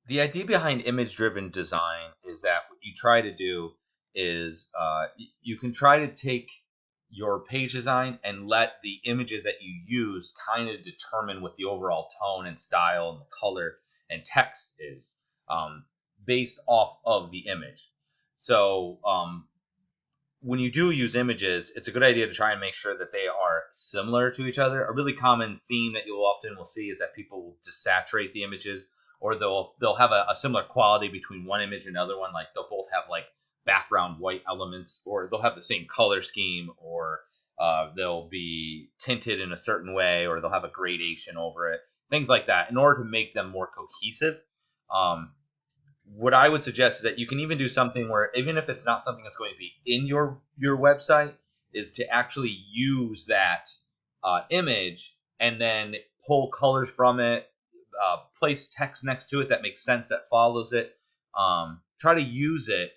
The idea behind image-driven design is that what you try to do is you can try to take your page design and let the images that you use kind of determine what the overall tone and style and the color and text is, based off of the image. So when you do use images, it's a good idea to try and make sure that they are similar to each other. A really common theme that you'll often will see is that people will just saturate the images, or they'll have a similar quality between one image and another one. Like they'll both have like background white elements, or they'll have the same color scheme, or they'll be tinted in a certain way, or they'll have a gradation over it, things like that, in order to make them more cohesive. Um, what I would suggest is that you can even do something where, even if it's not something that's going to be in your website, is to actually use that image and then pull colors from it, place text next to it that makes sense, that follows it. Try to use it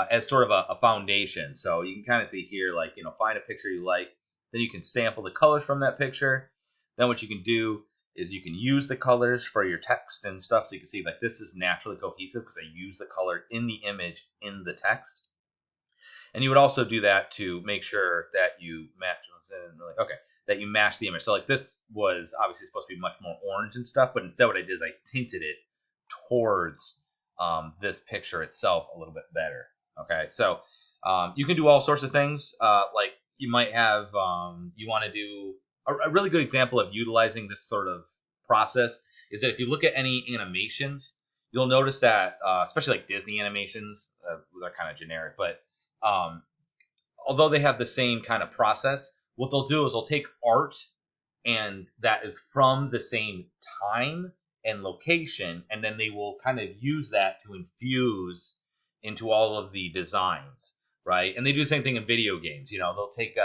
as sort of a foundation. So you can kind of see here, like, find a picture you like, then you can sample the colors from that picture. Then what you can do is you can use the colors for your text and stuff. So you can see like this is naturally cohesive because I use the color in the image in the text. And you would also do that to make sure that you match. Okay, that you match the image. So like this was obviously supposed to be much more orange and stuff, but instead what I did is I tinted it towards this picture itself a little bit better. Okay, so you can do all sorts of things. Like you might have, you want to do a really good example of utilizing this sort of process is that if you look at any animations, you'll notice that, especially like Disney animations, they're kind of generic, but um, although they have the same kind of process, what they'll do is they'll take art and that is from the same time and location, and then they will kind of use that to infuse into all of the designs, right? And they do the same thing in video games. They'll take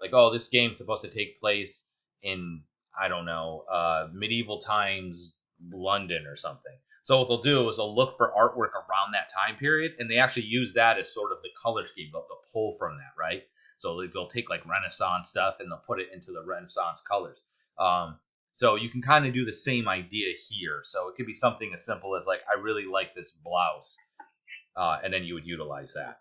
like, oh, this game's supposed to take place in, I don't know, medieval times London or something. So what they'll do is they'll look for artwork around that time period, and they actually use that as sort of the color scheme. They'll pull from that, right? So they'll take like Renaissance stuff and they'll put it into the Renaissance colors. So you can kind of do the same idea here. So it could be something as simple as like, I really like this blouse, and then you would utilize that.